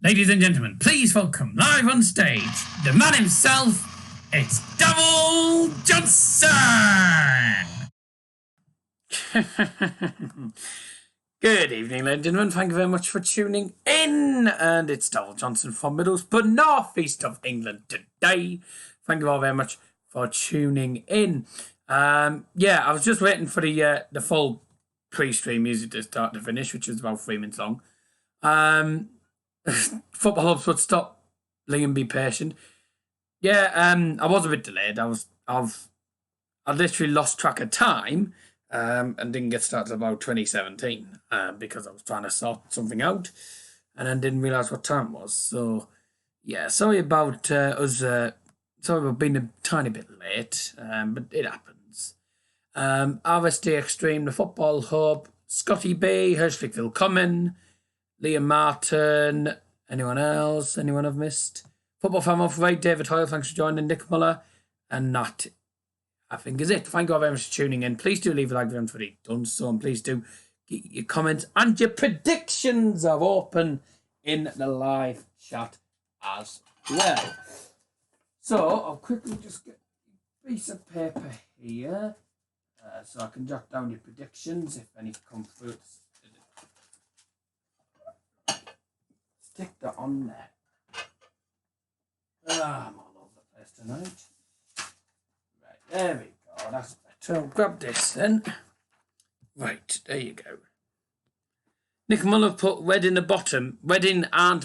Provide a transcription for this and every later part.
Ladies and gentlemen, please welcome live on stage the man himself. It's Double Johnson. Good evening, ladies and gentlemen. Thank you very much for tuning in. And it's Double Johnson from Middlesbrough, north east of England today. Thank you all very much for tuning in. I was just waiting for the full pre-stream music to start to finish, which was about 3 minutes long. Football hubs would stop. Liam, be patient. I was a bit delayed. I literally lost track of time, and didn't get started about 2017 because I was trying to sort something out, and then didn't realise what time it was. So, yeah, sorry about us. Sorry about being a tiny bit late, but it happens. RSD Extreme, the Football Hub, Scotty B, Hirschvik Willkommen, Liam Martin, anyone else? Anyone I've missed? Football Fan Off Right, David Hoyle, thanks for joining, Nick Muller, and that, I think, is it. Thank you all very much for tuning in. Please do leave a like if you haven't already done so, and please do get your comments and your predictions are open in the live chat as well. So, I'll quickly just get a piece of paper here so I can jot down your predictions if any come through. Stick that on there. I'm all over the place tonight. Right, there we go. That's better. I'll grab this then. Right, there you go. Nick Muller put Reading and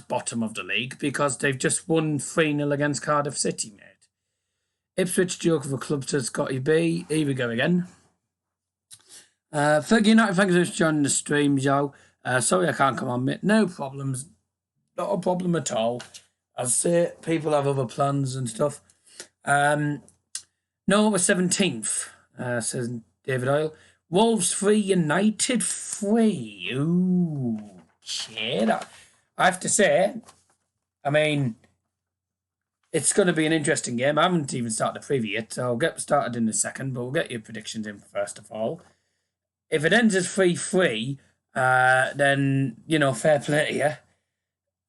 bottom of the league because they've just won 3-0 against Cardiff City, mate. Ipswich joke of a club, says Scotty B. Here we go again. Fergie United, thanks for joining the stream, Joe. Sorry I can't come on, mate. No problems. Not a problem at all. As I say, people have other plans and stuff. No, we're 17th, says David Oyle. Wolves 3, United 3. Ooh, shit. I have to say, I mean, it's going to be an interesting game. I haven't even started the preview yet, so I'll get started in a second, but we'll get your predictions in first of all. If it ends as 3-3, then, fair play to you.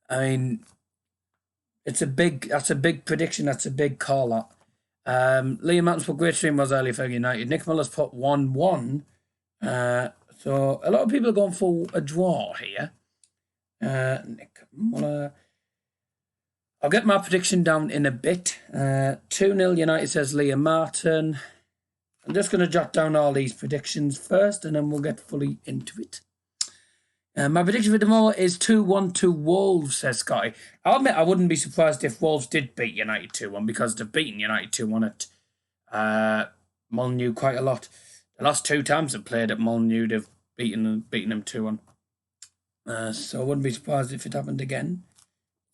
I mean, that's a big prediction. That's a big call up. Liam Martin's put great stream was early for United. Nick Muller's put 1-1. So a lot of people are going for a draw here. Nick Muller. I'll get my prediction down in a bit. 2-0 United, says Liam Martin. I'm just going to jot down all these predictions first, and then we'll get fully into it. My prediction for tomorrow is 2-1 to Wolves, says Scotty. I'll admit I wouldn't be surprised if Wolves did beat United 2-1 because they've beaten United 2-1 at Molineux quite a lot. The last 2 times they've played at Molineux, they've beaten them 2-1. So I wouldn't be surprised if it happened again.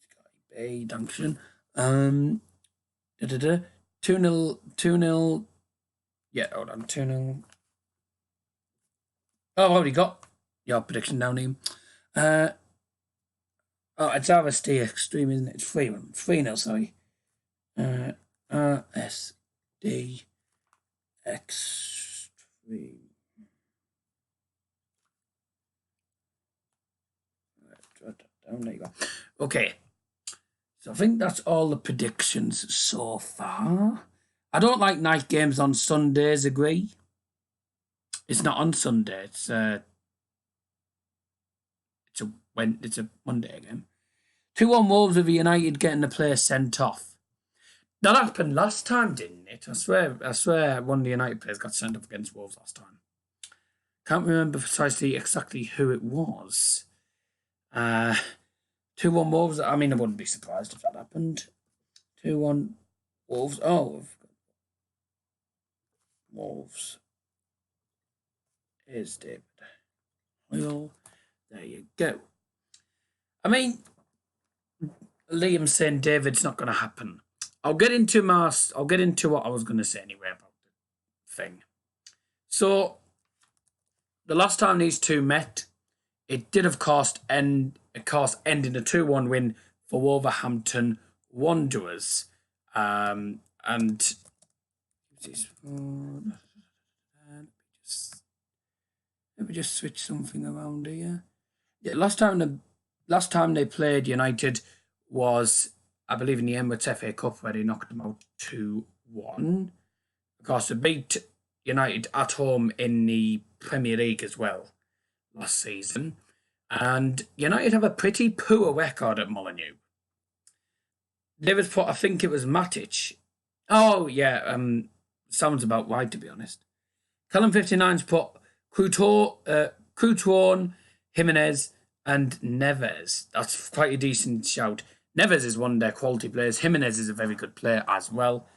Scotty B, Duncan. 2-0. Yeah, hold on. 2-0. Oh, I've already got your prediction down, Liam. It's RSD Extreme, isn't it? It's 3-0, sorry. RSD Extreme. Right, down, there you go. Okay. So I think that's all the predictions so far. I don't like night games on Sundays, agree? It's not on Sunday, it's a Monday game. 2-1 Wolves with United getting the player sent off. That happened last time, didn't it? I swear one of the United players got sent off against Wolves last time. Can't remember precisely exactly who it was. 2-1 Wolves. I mean, I wouldn't be surprised if that happened. 2-1 Wolves. Oh, Wolves is David. Well, there you go. I mean, Liam saying David's not going to happen. I'll get into what I was going to say anyway about the thing. So, the last time these two met, it did of course end in a 2-1 win for Wolverhampton Wanderers. And let me just switch something around here. Yeah, last time last time they played United was, I believe, in the Emirates FA Cup where they knocked them out 2-1. Of course, they beat United at home in the Premier League as well last season. And United have a pretty poor record at Molineux. David's put, I think it was Matic. Oh, yeah, sounds about right, to be honest. Callum59's put Couton, Jimenez, and Neves. That's quite a decent shout. Neves is one of their quality players. Jimenez is a very good player as well.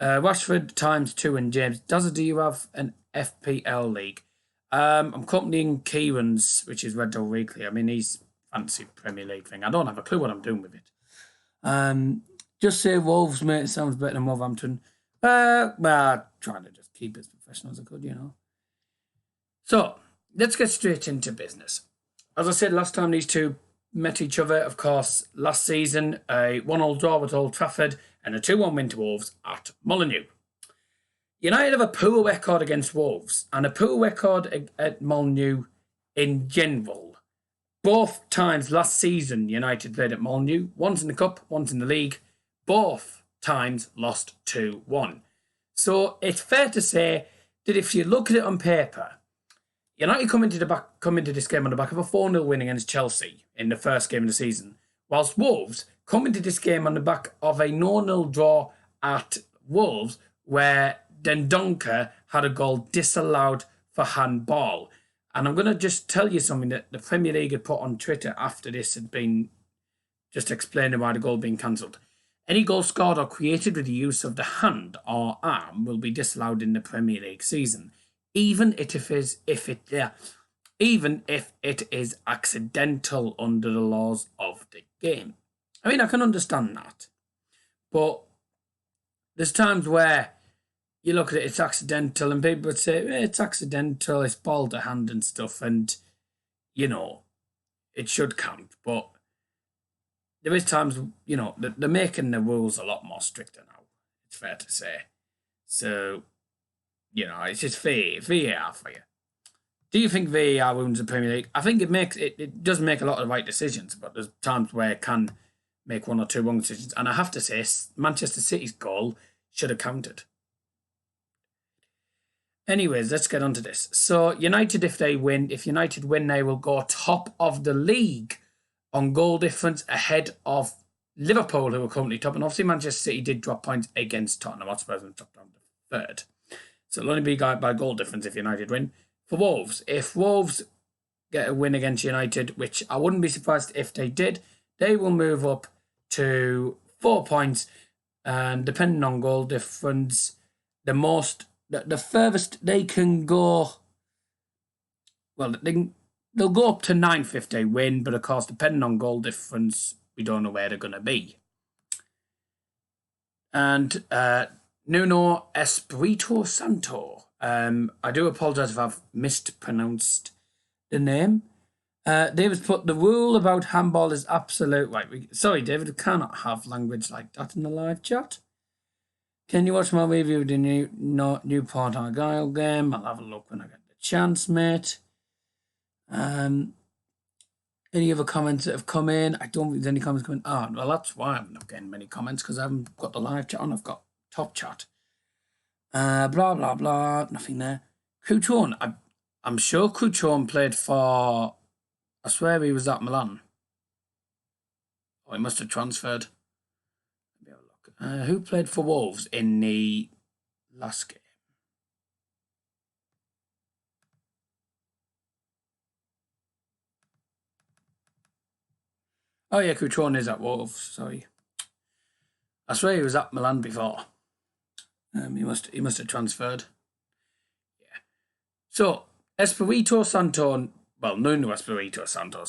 Rashford ×2 and James. Do you have an FPL league? I'm accompanying Kieran's, which is Red Dog Weekly. I mean, he's fancy Premier League thing. I don't have a clue what I'm doing with it. Just say Wolves, mate. It sounds better than Wolverhampton. Well, trying to just keep it as professional as I could, you know. So, let's get straight into business. As I said last time these two met each other, of course, last season, a 1-1 draw at Old Trafford and a 2-1 win to Wolves at Molineux. United have a poor record against Wolves and a poor record at Molineux in general. Both times last season United played at Molineux, once in the Cup, once in the League. Both times lost 2-1. So it's fair to say that if you look at it on paper, United come into this game on the back of a 4-0 win against Chelsea in the first game of the season, whilst Wolves come into this game on the back of a 0-0 draw at Wolves, where Dendoncker had a goal disallowed for handball. And I'm going to just tell you something that the Premier League had put on Twitter after this had been just explaining why the goal had been cancelled. Any goal scored or created with the use of the hand or arm will be disallowed in the Premier League season, even if it is accidental under the laws of the game. I mean, I can understand that, but there's times where you look at it, it's accidental, and people would say, it's accidental, it's ball to hand and stuff, and, you know, it should count. But there is times, you know, they're making the rules a lot more stricter now, it's fair to say. So, you know, it's just VAR for you. Do you think VAR ruins the Premier League? I think it does make a lot of the right decisions, but there's times where it can make one or two wrong decisions. And I have to say, Manchester City's goal should have counted. Anyways, let's get on to this. So, United, if United win, they will go top of the league on goal difference ahead of Liverpool, who are currently top. And obviously, Manchester City did drop points against Tottenham Hotspur and dropped down to third. So, it'll only be by goal difference if United win. For Wolves, if Wolves get a win against United, which I wouldn't be surprised if they did, they will move up to 4 points. And depending on goal difference, the furthest they can go, well, they'll go up to 9th if they win, but of course, depending on goal difference, we don't know where they're going to be. And Nuno Espirito Santo. I do apologise if I've mispronounced the name. David's put, the rule about handball is absolute. Right, sorry, David, we cannot have language like that in the live chat. Can you watch my review of the Newport Argyle game? I'll have a look when I get the chance, mate. Any other comments that have come in? I don't think there's any comments coming. Oh, well, that's why I'm not getting many comments, because I haven't got the live chat on. I've got top chat. Blah, blah, blah. Nothing there. Couton. I'm sure Couton played for... I swear he was at Milan. Oh, he must have transferred. Let me have a look. Who played for Wolves in the last game? Oh, yeah, Couton is at Wolves. Sorry. I swear he was at Milan before. He must have transferred. Yeah. So, Nuno Espirito Santo,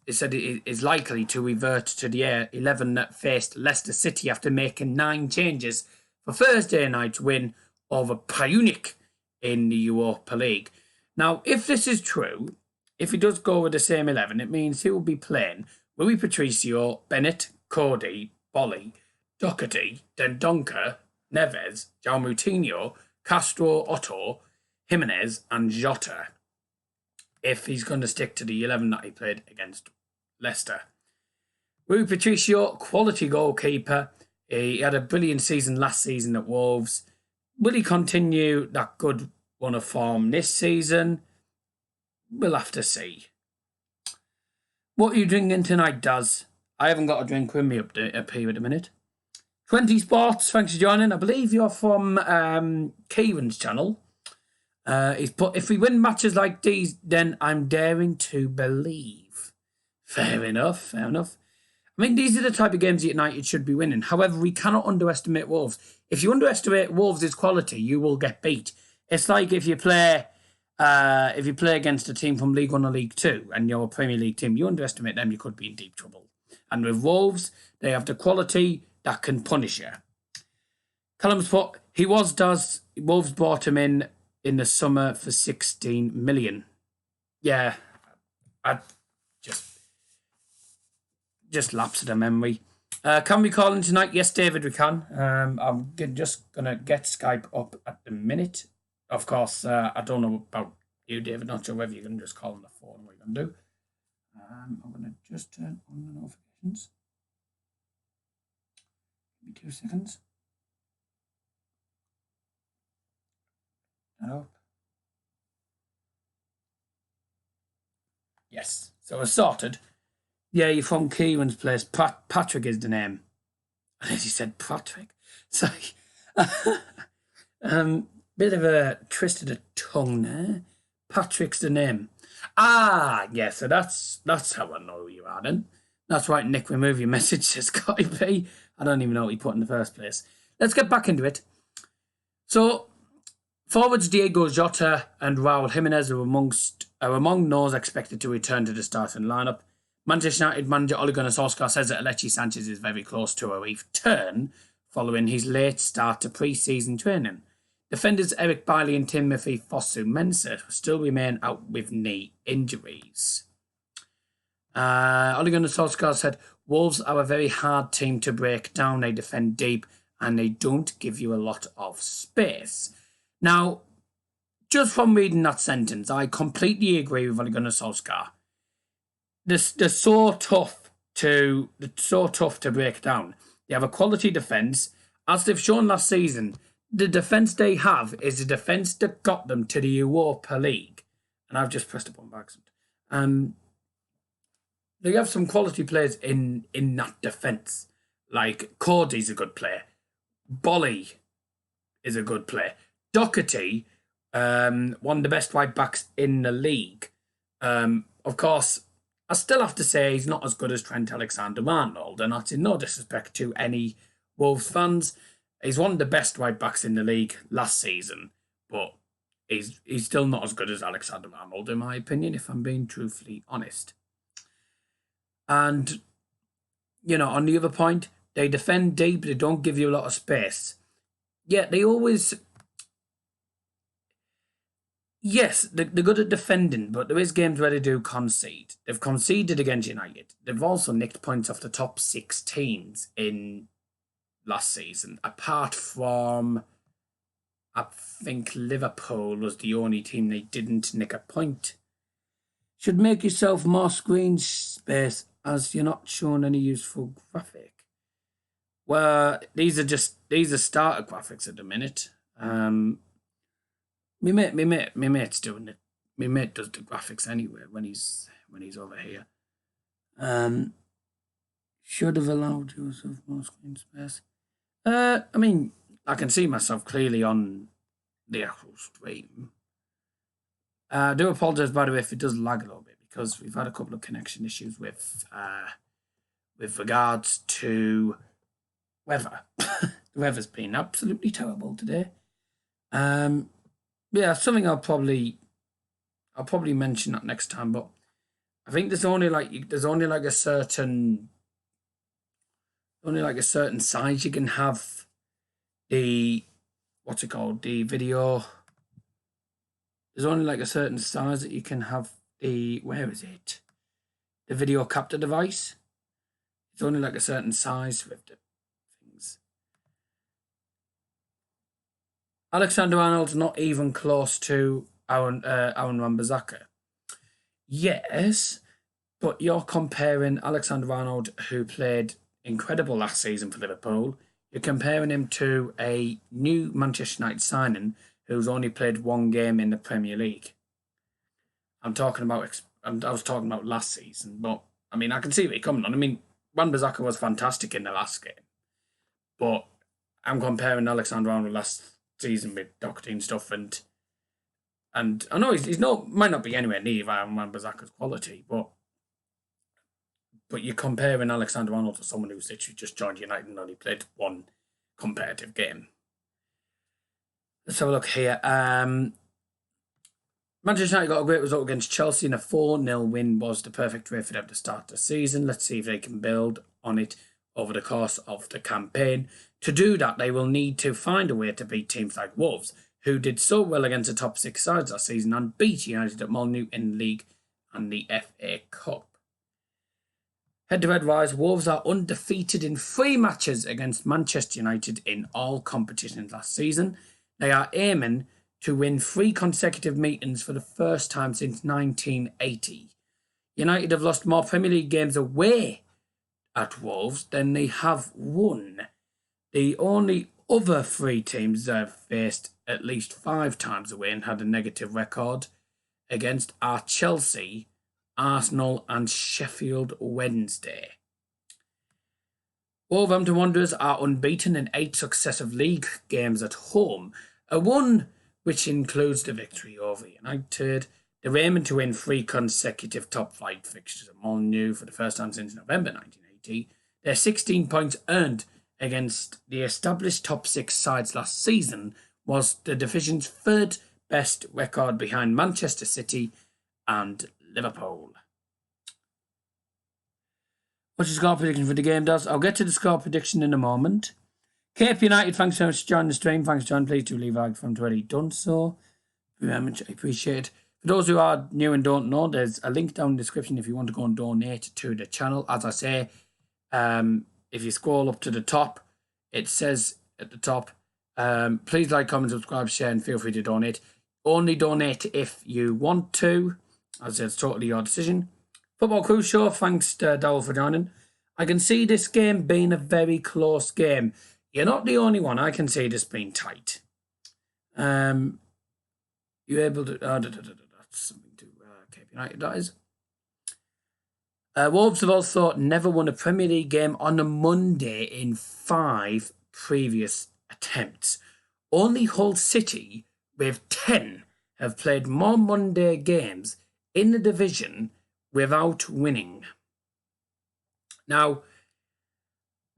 he said it is likely to revert to the 11 that faced Leicester City after making 9 changes for Thursday night's win over Punic in the Europa League. Now, if this is true, if he does go with the same 11, it means he will be playing Rui Patricio, Bennett, Cody, Bolly, Doherty, Dendoncker, Neves, João Moutinho, Castro, Otto, Jimenez and Jota. if he's going to stick to the 11 that he played against Leicester. Rui Patricio, quality goalkeeper. He had a brilliant season last season at Wolves. Will he continue that good run of form this season? We'll have to see. What are you drinking tonight, Daz? I haven't got a drink with me up here at the minute. 20 Sports, thanks for joining. I believe you're from Kieran's channel. He's put, if we win matches like these, then I'm daring to believe. Fair enough, fair enough. I mean, these are the type of games that United should be winning. However, we cannot underestimate Wolves. If you underestimate Wolves' quality, you will get beat. It's like if you play against a team from League One or League Two and you're a Premier League team, you underestimate them, you could be in deep trouble. And with Wolves, they have the quality that can punish you. Callum's put, Wolves bought him in the summer for 16 million. Yeah, I just lapse of the memory. Can we call in tonight? Yes, David, we can. I'm just going to get Skype up at the minute. Of course, I don't know about you, David. Not sure whether you can just call on the phone. What you're going to do. I'm going to just turn on the notifications. Give me 2 seconds. Hello. Yes, so we're sorted. Yeah, you're from Kieran's place. Patrick is the name. As he said, Patrick. Sorry. Bit of a twist of the tongue there. Patrick's the name. Ah, yeah, so that's how I know who you are then. That's right, Nick, remove your message, says Scotty P. I don't even know what he put in the first place. Let's get back into it. So, forwards Diego Jota and Raul Jimenez are among those expected to return to the starting lineup. Manchester United manager Ole Gunnar Solskjaer says that Alexis Sanchez is very close to a return following his late start to pre-season training. Defenders Eric Bailly and Timothy Fosu-Mensah still remain out with knee injuries. Ole Gunnar Solskjaer said, Wolves are a very hard team to break down. They defend deep and they don't give you a lot of space. Now, just from reading that sentence, I completely agree with Ole Gunnar Solskjaer. They're so tough to break down. They have a quality defence. As they've shown last season, the defence they have is a defence that got them to the Europa League. And I've just pressed upon by accident. They have some quality players in that defence. Like Cody's a good player. Bolly is a good player. Doherty, one of the best right backs in the league. Of course, I still have to say he's not as good as Trent Alexander-Arnold, and that's in no disrespect to any Wolves fans. He's one of the best right backs in the league last season, but he's still not as good as Alexander-Arnold, in my opinion, if I'm being truthfully honest. And, on the other point, they defend deep, they don't give you a lot of space. Yeah, they always... Yes, they're good at defending, but there is games where they do concede. They've conceded against United. They've also nicked points off the top 6 teams in last season. Apart from, I think Liverpool was the only team they didn't nick a point. Should make yourself more screen space as you're not showing any useful graphic. Well, these are starter graphics at the minute. My mate's doing it. My mate does the graphics anyway when he's over here. Should have allowed yourself more screen space. I mean, I can see myself clearly on the actual stream. I do apologise, by the way, if it does lag a little bit, because we've had a couple of connection issues with regards to weather. The weather's been absolutely terrible today. Yeah, something I'll probably mention that next time, but I think there's only a certain size you can have the video. There's only like a certain size that you can have the video capture device. It's only like a certain size with the things. Alexander-Arnold's not even close to Aaron Wan-Bissaka. Yes, but you're comparing Alexander-Arnold, who played incredible last season for Liverpool. You're comparing him to a new Manchester United signing who's only played one game in the Premier League. I was talking about last season, but I mean, I can see where you're coming on. I mean, Wan-Bissaka was fantastic in the last game, but I'm comparing Alexander-Arnold last season with Doherty and stuff, and I know might not be anywhere near Wan-Bissaka's quality, but you're comparing Alexander-Arnold to someone who's literally just joined United and only played one competitive game. Let's have a look here. Manchester United got a great result against Chelsea, and a 4-0 win was the perfect way for them to start the season. Let's see if they can build on it over the course of the campaign. To do that, they will need to find a way to beat teams like Wolves, who did so well against the top 6 sides last season and beat United at Molineux in the league and the FA Cup. Head-to-head wise, Wolves are undefeated in 3 matches against Manchester United in all competitions last season. They are aiming to win 3 consecutive meetings for the first time since 1980. United have lost more Premier League games away at Wolves than they have won. The only other 3 teams they have faced at least 5 times away and had a negative record against are Chelsea, Arsenal and Sheffield Wednesday. Wolverhampton Wanderers are unbeaten in 8 successive league games at home, a one which includes the victory over United. They're aiming to win 3 consecutive top-flight fixtures at Molineux for the first time since November 1980. Their 16 points earned against the established top 6 sides last season was the division's 3rd best record behind Manchester City and Liverpool. What's your score prediction for the game, Does? I'll get to the score prediction in a moment. Cape United, thanks so much for joining the stream. Thanks, John. Please do leave a like if you haven't already done so. Very much I appreciate it. For those who are new and don't know, there's a link down in the description if you want to go and donate to the channel. As I say, if you scroll up to the top, it says at the top, please like, comment, subscribe, share, and feel free to donate. Only donate if you want to. As I said, it's totally your decision. Football Crew Show, thanks to Dowell for joining. I can see this game being a very close game. You're not the only one. I can see this being tight. You able to... that's something to Cape United, that is. Wolves have also never won a Premier League game on a Monday in 5 previous attempts. Only Hull City, with 10, have played more Monday games in the division without winning. Now,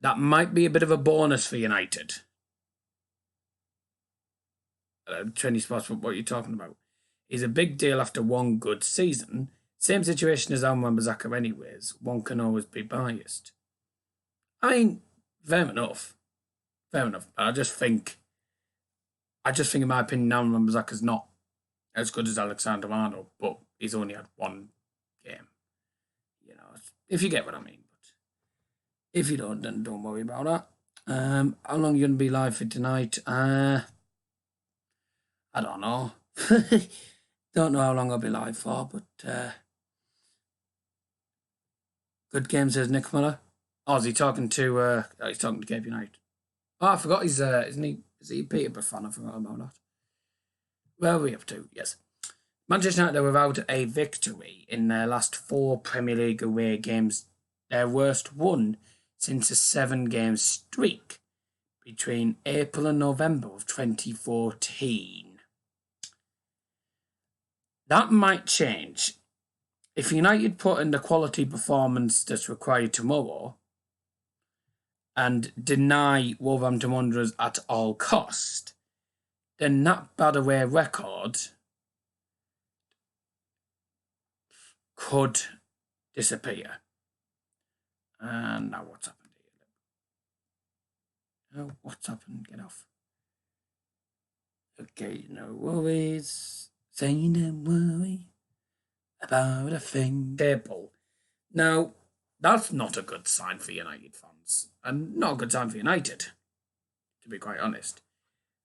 that might be a bit of a bonus for United. 20 spots for what you're talking about. Is a big deal after one good season. Same situation as Wan-Bissaka anyways. One can always be biased. I mean, fair enough. Fair enough. But I just think in my opinion, Wan-Bissaka's not as good as Alexander-Arnold, but he's only had one game. You know, if you get what I mean. If you don't, then don't worry about that. How long are you going to be live for tonight? I don't know. Don't know how long I'll be live for, but good game, says Nick Muller. Oh, is he talking to he's talking to Cape United. Oh, I forgot he's isn't he? Is he a Peterborough fan? I forgot about that. Where are we up to? Yes. Manchester United are without a victory in their last 4 Premier League away games. Their worst one since a 7-game streak between April and November of 2014. That might change. If United put in the quality performance that's required tomorrow and deny Wolverhampton Wanderers at all cost, then that bad away record could disappear. And now what's happened here? Oh, what's happened? Get off. Okay, no worries. Say don't worry about a thing. Table. Now, that's not a good sign for United fans. And not a good sign for United, to be quite honest.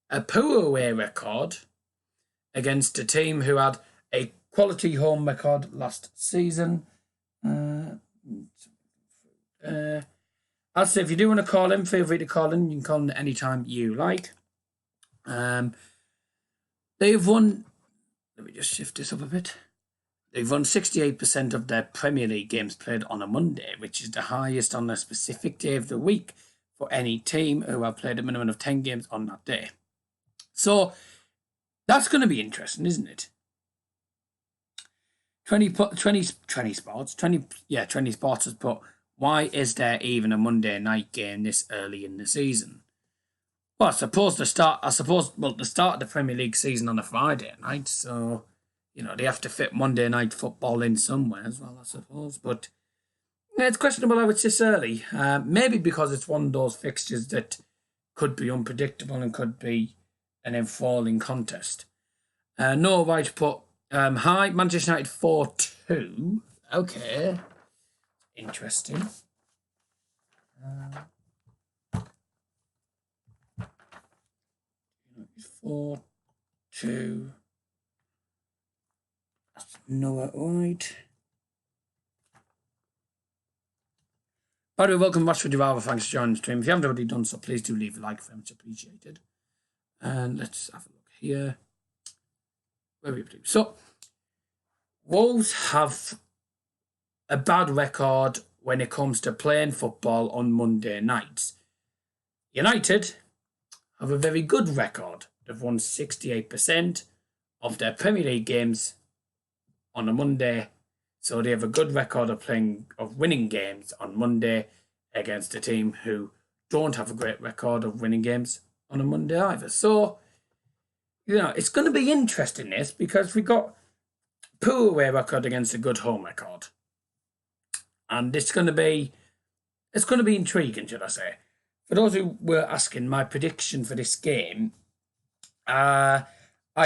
A poor away record against a team who had a quality home record last season. I'd say if you do want to call in, feel free to call in. You can call in at any time you like. They've won. Let me just shift this up a bit. They've won 68% of their Premier League games played on a Monday, which is the highest on a specific day of the week for any team who have played a minimum of 10 games on that day. So that's going to be interesting, isn't it? 20 Sports has put, why is there even a Monday night game this early in the season? Well, the start of the Premier League season on a Friday night, so, they have to fit Monday night football in somewhere as well, I suppose. But it's questionable how it's this early. Maybe because it's one of those fixtures that could be unpredictable and could be an enthralling contest. No White put, hi, Manchester United 4-2. Okay. Interesting. 4-2. That's Noah White. By the way, welcome to Rashford Durava. Thanks for joining the stream. If you haven't already done so, please do leave a like, very much appreciated. And let's have a look here. Where we do. So, Wolves have a bad record when it comes to playing football on Monday nights. United have a very good record. They've won 68% of their Premier League games on a Monday. So they have a good record of winning games on Monday against a team who don't have a great record of winning games on a Monday either. So, it's going to be interesting, this, because we got poor away record against a good home record. And it's going to be intriguing, should I say. For those who were asking, my prediction for this game, I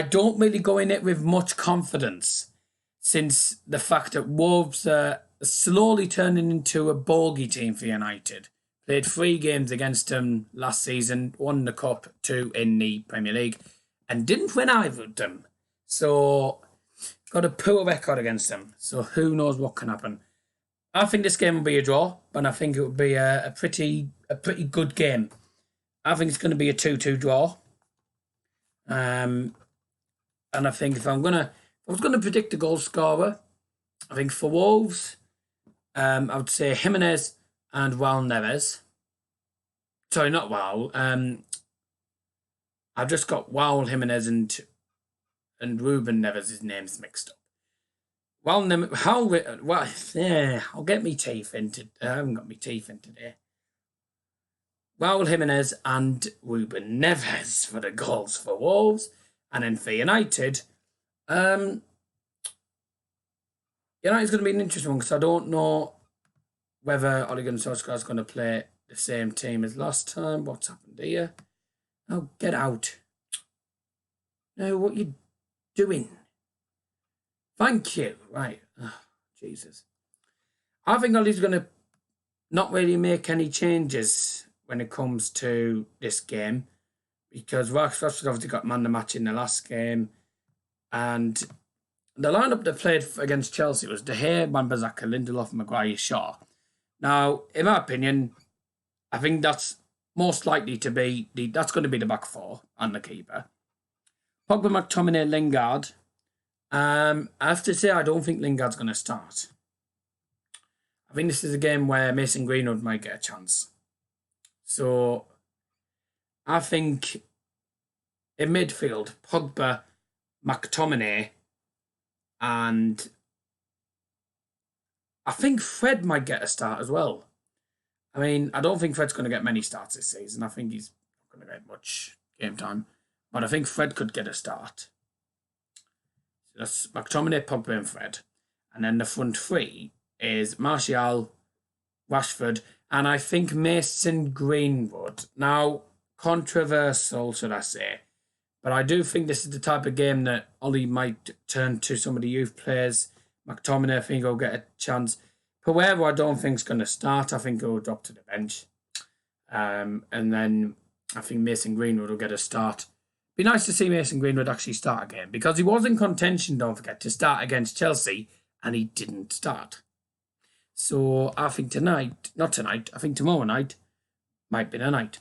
don't really go in it with much confidence, since the fact that Wolves are slowly turning into a bogey team for United. Played 3 games against them last season, won the Cup, 2 in the Premier League, and didn't win either of them. So, got a poor record against them. So, who knows what can happen. I think this game will be a draw, but I think it will be a pretty good game. I think it's going to be a 2-2 draw. And I think if I was going to predict a goal scorer, I think for Wolves, I would say Jimenez and Raul Neves. Sorry, not Raul. I've just got Raul Jimenez and Ruben Neves, his name's mixed up. I'll get me teeth into. I haven't got my teeth in today. Raul Jimenez and Ruben Neves for the goals for Wolves, and then for United, United's going to be an interesting one because I don't know whether Ole Gunnar Solskjaer is going to play the same team as last time. What's happened here? Oh, get out! No, what you doing? Thank you. Right. Oh, Jesus. I think Ollie's going to not really make any changes when it comes to this game, because Rashford obviously got man of the match in the last game, and the lineup that played against Chelsea was De Gea, Wan-Bissaka, Lindelof, Maguire, Shaw. Now, in my opinion, I think that's most likely to be that's going to be the back four and the keeper. Pogba, McTominay, Lingard. I have to say, I don't think Lingard's going to start. I think this is a game where Mason Greenwood might get a chance. So, I think in midfield, Pogba, McTominay, and I think Fred might get a start as well. I mean, I don't think Fred's going to get many starts this season. I think he's not going to get much game time. But I think Fred could get a start. So that's McTominay, Pogba and Fred. And then the front three is Martial, Rashford, and I think Mason Greenwood. Now, controversial, should I say. But I do think this is the type of game that Ollie might turn to some of the youth players. McTominay, I think, will get a chance. Pereira, I don't think is going to start. I think he'll drop to the bench. And then I think Mason Greenwood will get a start. be nice to see Mason Greenwood actually start again, because he was in contention, don't forget, to start against Chelsea, and he didn't start. So I think I think tomorrow night might be the night.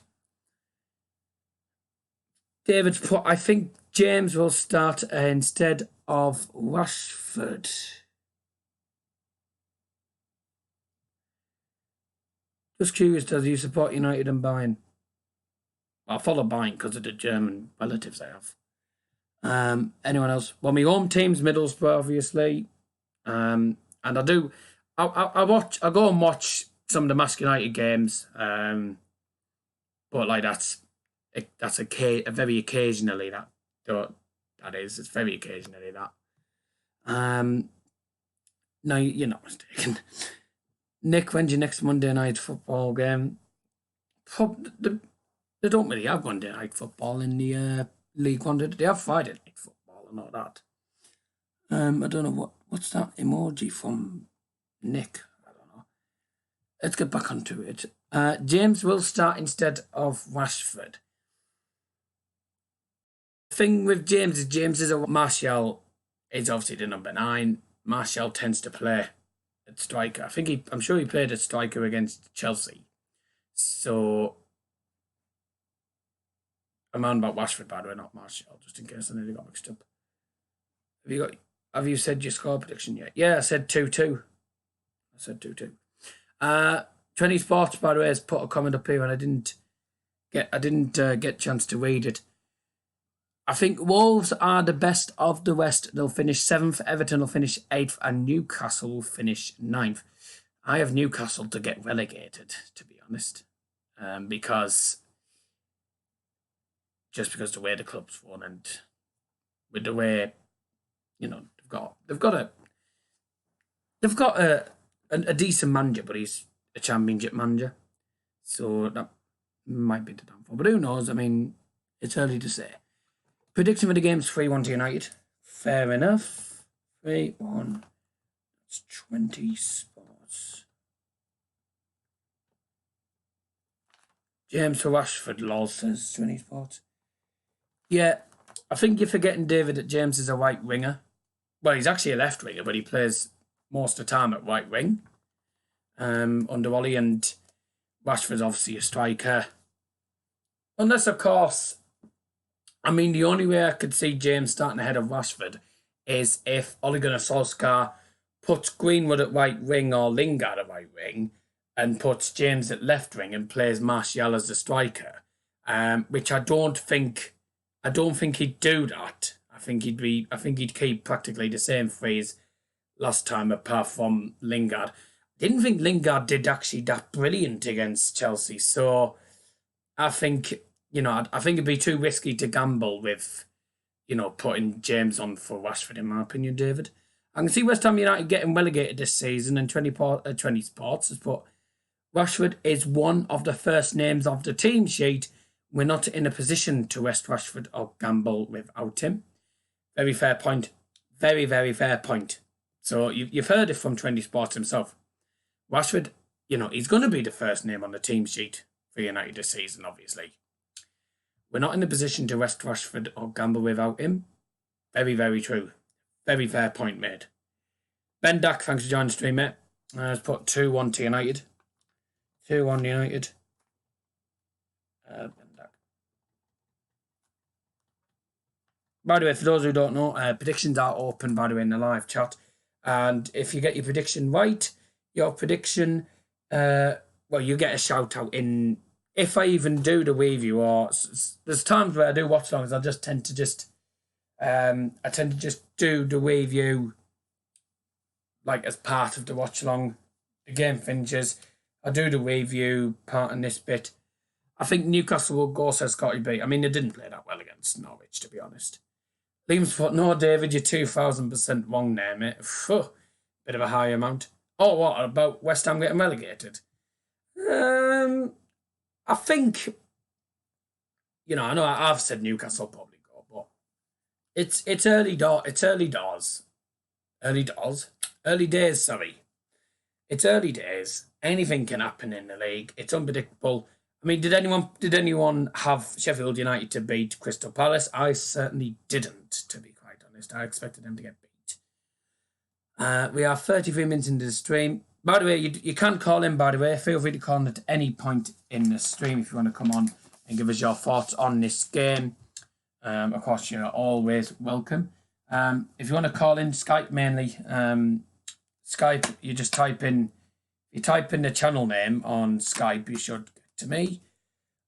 David's put, I think James will start instead of Rashford. Just curious, does he support United and Bayern? I follow Bayern because of the German relatives I have. Anyone else? Well, my home team's Middlesbrough, obviously. And I go and watch some of the Manchester United games. But like that's a very occasionally that is. It's very occasionally that. No, you're not mistaken. Nick, when's your next Monday night football game? They don't really have Monday night football in the League One. They have Friday night football and all that. I don't know what's that emoji from Nick. I don't know. Let's get back onto it. James will start instead of Rashford. The thing with James is Martial is obviously the number 9. Martial tends to play at striker. I'm sure he played at striker against Chelsea. So I'm on about Rashford, by the way, not Martial, just in case I nearly got mixed up. Have you said your score prediction yet? Yeah, I said 2-2. 20 Sports, by the way, has put a comment up here, and I didn't get a chance to read it. I think Wolves are the best of the West. They'll finish 7th, Everton will finish 8th, and Newcastle will finish 9th. I have Newcastle to get relegated, to be honest, because the way the club's run and with the way, they've got a decent manager, but he's a championship manager, so that might be the downfall. But who knows? I mean, it's early to say. Prediction for the game's 3-1 to United. Fair enough. 3-1. That's 20 Sports. James for Rashford, lol, says 20 Sports. Yeah, I think you're forgetting, David, that James is a right winger. Well, he's actually a left winger, but he plays most of the time at right wing under Ollie, and Rashford's obviously a striker. Unless, of course, I mean, the only way I could see James starting ahead of Rashford is if Ole Gunnar Solskjaer puts Greenwood at right wing or Lingard at right wing and puts James at left wing and plays Martial as the striker, which I don't think he'd do that. I think he'd keep practically the same phrase last time, apart from Lingard. Didn't think Lingard did actually that brilliant against Chelsea, so I think it'd be too risky to gamble with, putting James on for Rashford, in my opinion, David. I can see West Ham United getting relegated this season, and 20 Sports has put Rashford is one of the first names of the team sheet. We're not in a position to rest Rashford or gamble without him. Very fair point. Very, very fair point. So you've heard it from 20 Sports himself. Rashford, he's going to be the first name on the team sheet for United this season, obviously. We're not in a position to rest Rashford or gamble without him. Very, very true. Very fair point made. Ben Dack, thanks for joining the stream, mate. Has put 2-1 to United. 2-1 United. Ben Dack. By the way, for those who don't know, predictions are open, by the way, in the live chat. And if you get your prediction right, you get a shout out in... If I even do the review, or there's times where I do watch longs, I tend to just do the review like as part of the watch along. The game finishes, I do the review part in this bit. I think Newcastle will go, says Scotty B. I mean, they didn't play that well against Norwich, to be honest. Liam's thought, no, David, you're 2,000% wrong there, mate. Bit of a high amount. Oh, what about West Ham getting relegated? I think, I know I've said Newcastle probably go, but it's early doors. It's early days. It's early days. Anything can happen in the league. It's unpredictable. I mean, did anyone have Sheffield United to beat Crystal Palace? I certainly didn't, to be quite honest. I expected them to get beat. We are 33 minutes into the stream. By the way, you can't call in, by the way. Feel free to call in at any point in the stream if you want to come on and give us your thoughts on this game. Of course, you're always welcome. If you want to call in, Skype mainly. Skype, you just type in the channel name on Skype, you should get to me.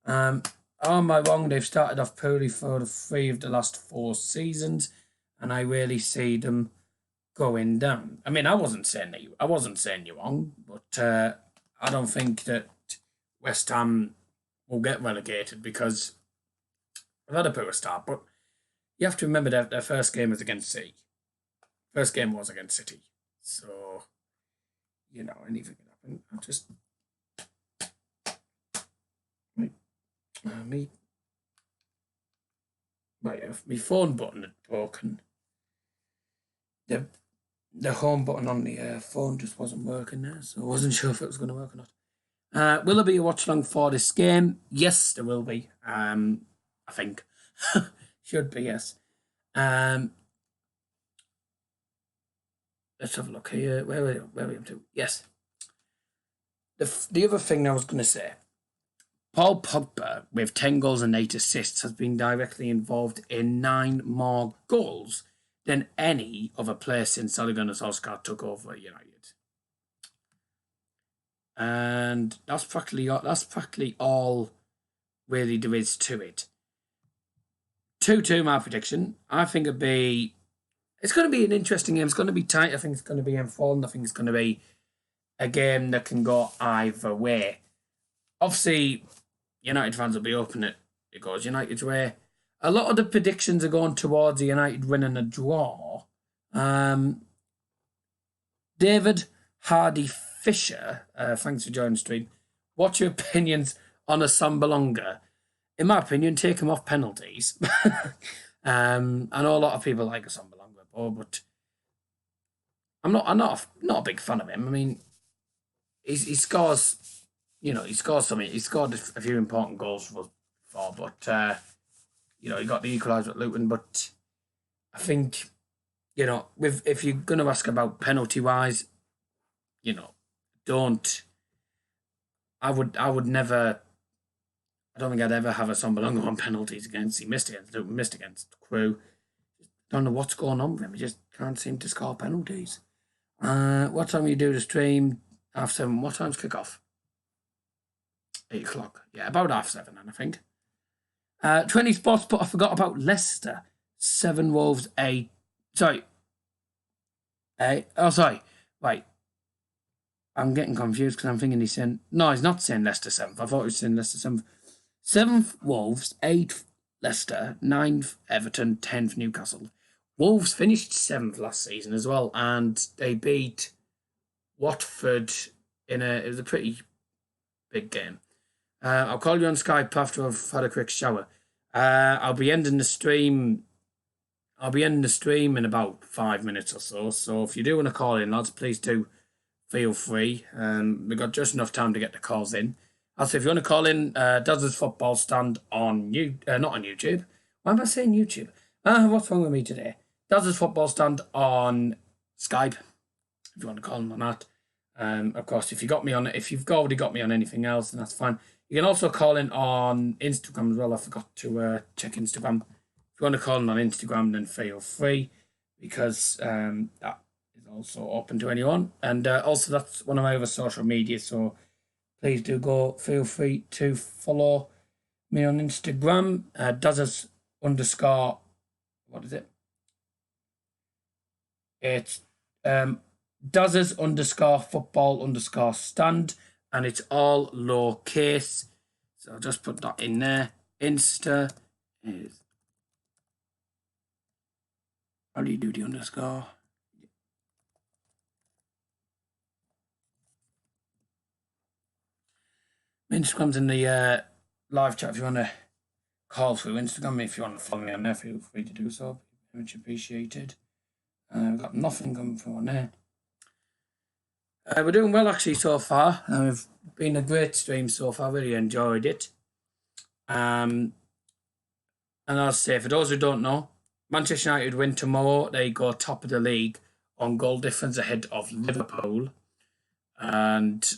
Am I wrong? They've started off poorly for the 3 of the last 4 seasons, and I really see them going down. I mean, I wasn't saying you're wrong, but I don't think that West Ham will get relegated because they've had a poor start. But you have to remember that their first game was against City. First game was against City, so anything can happen. I'll just my phone button had broken. The home button on the phone just wasn't working there, so I wasn't sure if it was going to work or not. Will there be a watch along for this game? Yes, there will be. I think should be, yes. Let's have a look here. Where are we up to? Yes. The other thing I was going to say, Paul Pogba, with 10 goals and 8 assists, has been directly involved in 9 more goals than any other player since Ole Gunnar Solskjaer took over United. And that's practically all really there is to it. 2-2, my prediction. I think it's going to be an interesting game. It's going to be tight. I think it's going to be informed. I think it's going to be a game that can go either way. Obviously, United fans will be hoping it goes United's way. A lot of the predictions are going towards the United winning a draw. David Hardy Fisher, thanks for joining the stream. What's your opinions on Asombalonga? In my opinion, take him off penalties. I know a lot of people like Asombalonga, but I'm not a big fan of him. I mean, he scores, he scores something. He scored a few important goals for us before, but he got the equaliser at Luton. But I think, if you're going to ask about penalty wise, don't. I would never. I don't think I'd ever have a Sombalonga on penalties against. He missed against Luton, missed against Crew. Don't know what's going on with him. He just can't seem to score penalties. What time you do the stream? 7:30. What time's kick off? 8 o'clock. Yeah, about 7:30, then, I think. 20 spots, but I forgot about Leicester. 7 Wolves, 8. Sorry. 8. Oh, sorry. Right. I'm getting confused because I'm thinking he's saying... No, he's not saying Leicester 7th. I thought he was saying Leicester 7th. 7th Wolves, 8th Leicester, 9th Everton, 10th Newcastle. Wolves finished 7th last season as well, and they beat Watford it was a pretty big game. I'll call you on Skype after I've had a quick shower. I'll be ending the stream in about 5 minutes or so. So if you do want to call in, lads, please do feel free. We've got just enough time to get the calls in. Also, if you want to call in, Daz's Football Stand on not on YouTube. Why am I saying YouTube? What's wrong with me today? Daz's Football Stand on Skype. If you want to call in on that. Of course, if you've already got me on anything else, then that's fine. You can also call in on Instagram as well. I forgot to check Instagram. If you want to call in on Instagram, then feel free, because that is also open to anyone. And also, that's one of my other social media, so please do feel free to follow me on Instagram. Daz's _ what is it? It's Daz's _ football _ stand, and it's all lowercase. So I'll just put that in there. Insta is... How do you do the underscore? Instagram's in the live chat if you want to call through Instagram. If you want to follow me on there, feel free to do so. Much appreciated. I've got nothing coming through on there. We're doing well actually so far. It's been a great stream so far. Really enjoyed it. And I'll say, for those who don't know, Manchester United win tomorrow. They go top of the league on goal difference ahead of Liverpool. And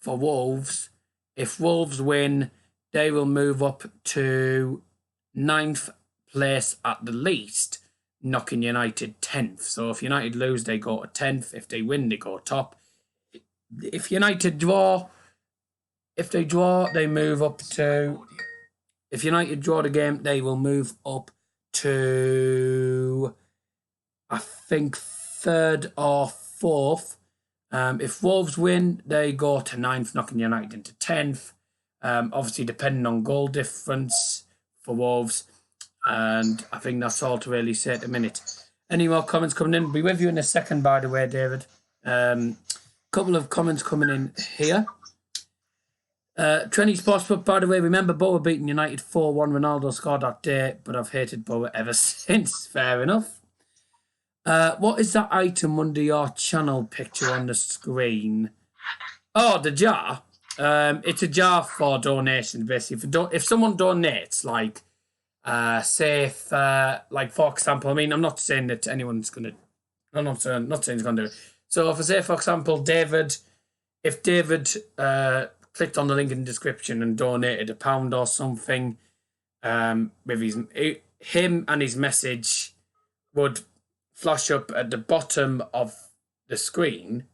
for Wolves, if Wolves win, they will move up to 9th place at the least, knocking United 10th. So if United lose, they go to 10th. If they win, they go top. If United draw, they move up to... If United draw the game, they will move up to, I think, 3rd or 4th. If Wolves win, they go to 9th, knocking United into 10th. Obviously, depending on goal difference for Wolves. And I think that's all to really say at the minute. Any more comments coming in? Be with you in a second, by the way, David. Couple of comments coming in here. Trendy Sports Book, by the way, remember Borough beating United 4-1. Ronaldo scored that day, but I've hated Borough ever since. Fair enough. What is that item under your channel picture on the screen? Oh, the jar. It's a jar for donations, basically. If someone donates, like, say, if, like, for example, I mean, I'm not saying that anyone's going to... I'm not saying he's going to do it. So if I say, for example, if David clicked on the link in the description and donated £1 or something, with him and his message would flash up at the bottom of the screen,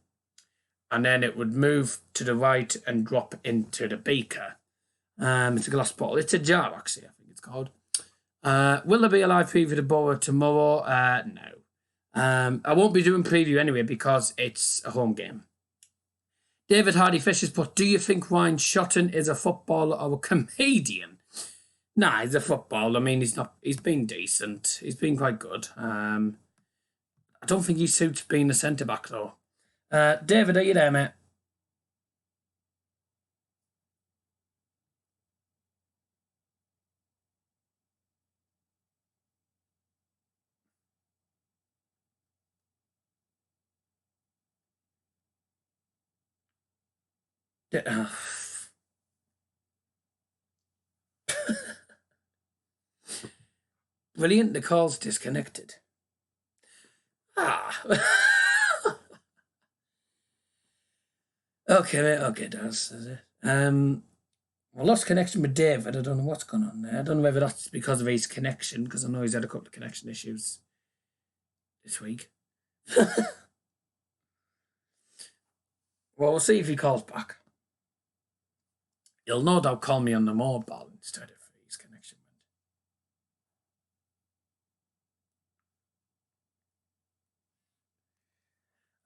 and then it would move to the right and drop into the beaker. It's a glass bottle. It's a jar, actually, I think it's called. Will there be a live preview to Borough tomorrow? No. I won't be doing preview anyway because it's a home game. David Hardy Fishers put, do you think Ryan Shotton is a footballer or a comedian? Nah, he's a footballer. I mean, he's been decent. He's been quite good. I don't think he suits being a centre-back, though. David, are you there, mate? Brilliant, the call's disconnected. Okay, mate, okay, that's it. I lost connection with David. I don't know what's going on there. I don't know whether that's because of his connection, because I know he's had a couple of connection issues this week. Well, we'll see if he calls back. He'll no doubt call me on the mobile instead of his connection.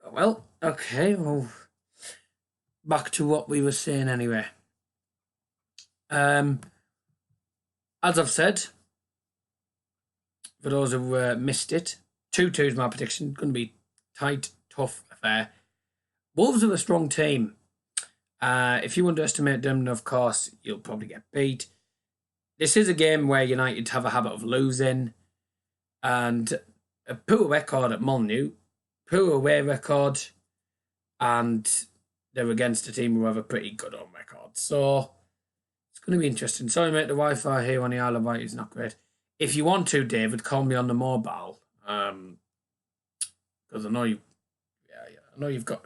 Well, okay, well, back to what we were saying anyway. As I've said, for those who missed it, 2-2 is my prediction. Going to be tight, tough affair. Wolves are a strong team. If you underestimate them, of course, you'll probably get beat. This is a game where United have a habit of losing, and a poor record at Molineux, poor away record, and they're against a team who have a pretty good home record. So it's going to be interesting. Sorry, mate, the Wi-Fi here on the Isle of Wight is not great. If you want to, David, call me on the mobile, because I know you. Yeah, I know you've got.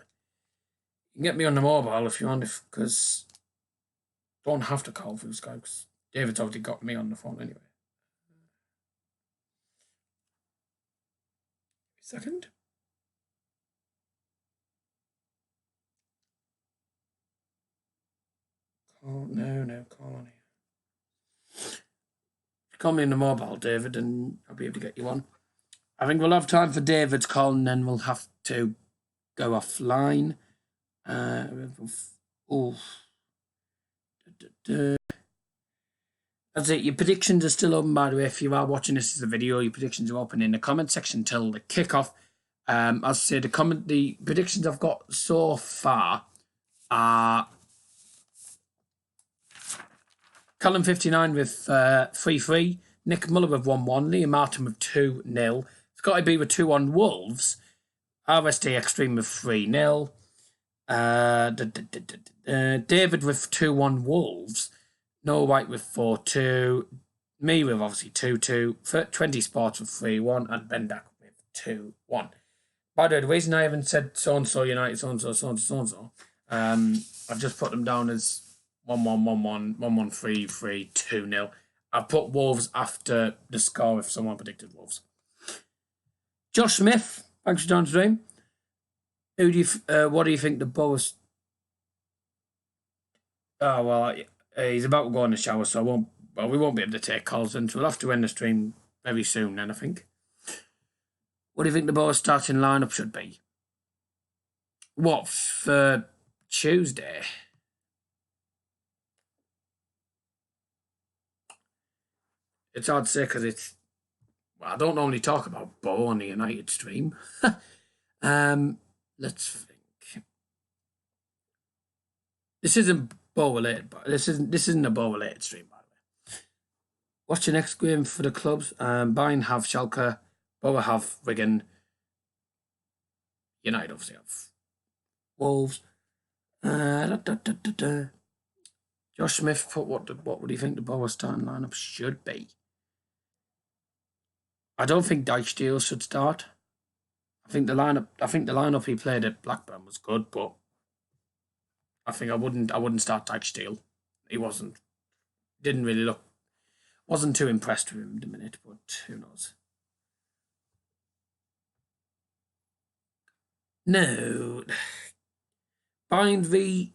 You can get me on the mobile if you want, because don't have to call through Skype. Because David's already got me on the phone anyway. Second. Call call on here. Call me on the mobile, David, and I'll be able to get you on. I think we'll have time for David's call, and then we'll have to go offline. That's it. Your predictions are still open, by the way. If you are watching this as a video, your predictions are open in the comment section till the kickoff. As I say, the predictions I've got so far are Callum 59 with 3-3, Nick Muller with 1-1, Liam Martin with 2-0, Scotty B with 2 on Wolves. RST Extreme with 3-0. David with 2-1 Wolves. Noah White with 4-2. Me with obviously 2-2. 20 Sports with 3-1. And Ben Dack with 2-1. By the way, the reason I haven't said so-and-so United, so-and-so, so-and-so, so-and-so, I've just put them down as 1-1, 1-1, 1-1, 3-3, 2-0. I put Wolves after the score if someone predicted Wolves. Josh Smith, thanks for joining the stream. What do you think the Boas? Oh well, he's about to go in the shower, so we won't be able to take calls then. So we'll have to end the stream very soon. Then I think. What do you think the Boas starting lineup should be? What for Tuesday? It's hard to say because it's. Well, I don't normally talk about Bo on the United stream. Let's think. This isn't Bo related, but this isn't a Bo related stream, by the way. What's your next game for the clubs? Bayern have Schalke, Bo have Wigan, United obviously have Wolves. Josh Smith put what would you think the Bo starting lineup should be? I don't think Dijksteel should start. I think the lineup he played at Blackburn was good, but I think I wouldn't start Dijksteel. He didn't really look, wasn't too impressed with him at the minute, but who knows. No. Bind v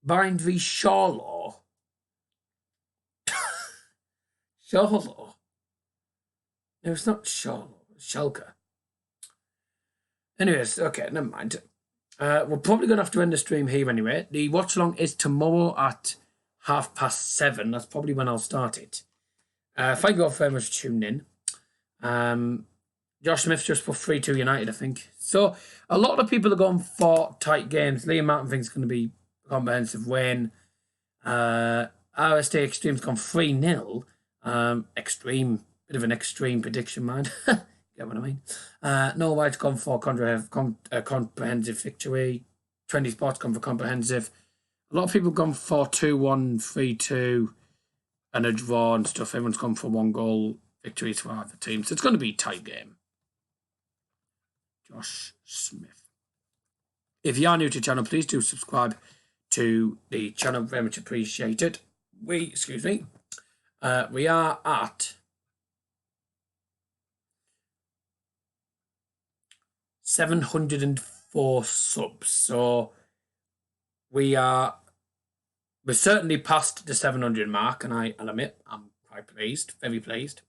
Shawlaw. Shawlaw? No, it's not Shawlaw. It's Schalke. Anyways, okay, never mind. We're probably going to have to end the stream here anyway. The watch along is tomorrow at 7:30. That's probably when I'll start it. Thank you all very much for tuning in. Josh Smith just put 3-2 United, I think. So a lot of people are going for tight games. Liam Martin thinks it's going to be a comprehensive win. RST Extreme's gone 3-0. Extreme, bit of an extreme prediction, man. Get what I mean? Noah White's gone for comprehensive victory. 20 Sports gone for comprehensive. A lot of people gone for 2-1, 3-2, and a draw and stuff. Everyone's gone for 1-goal victories for either team. So it's going to be a tight game. Josh Smith. If you are new to the channel, please do subscribe to the channel. Very much appreciated. We are at 704 subs. So we're certainly past the 700 mark, and I admit I'm quite pleased, very pleased.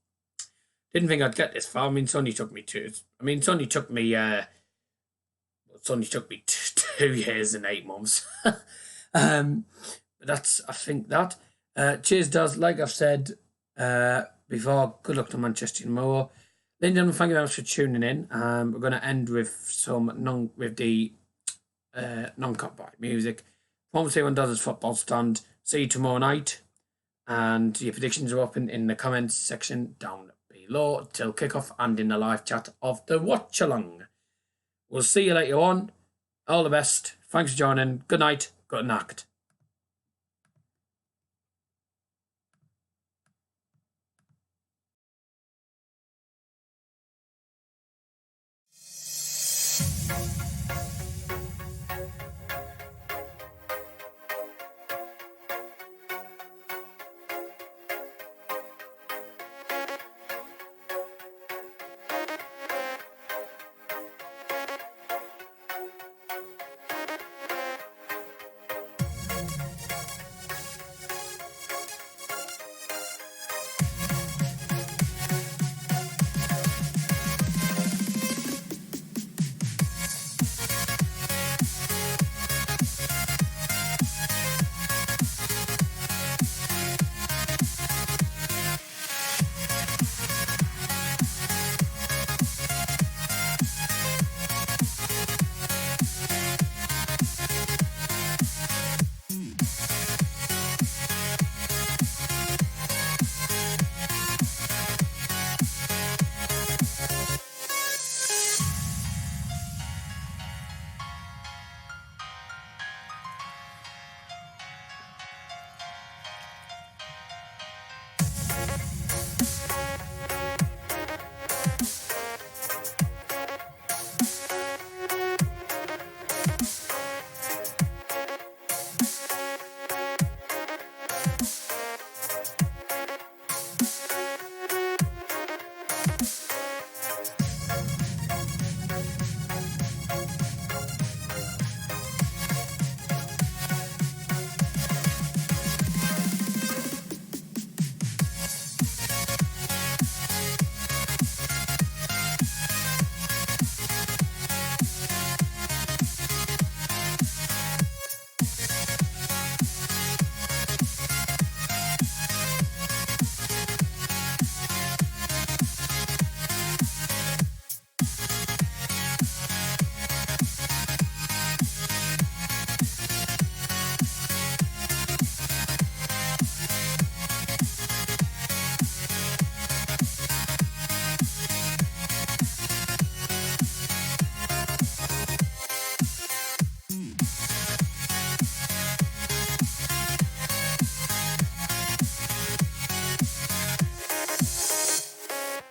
Didn't think I'd get this far. I mean, it's only took me 2 years and 8 months. But that's, I think that. Cheers, Daz. Like I've said before, good luck to Manchester tomorrow. Ladies and gentlemen, thank you very much for tuning in. We're going to end with the non-copyright music. From Say One Daz's football stand. See you tomorrow night. And your predictions are up in the comments section down below till kickoff and in the live chat of the watch along. We'll see you later on. All the best. Thanks for joining. Good night. Good night.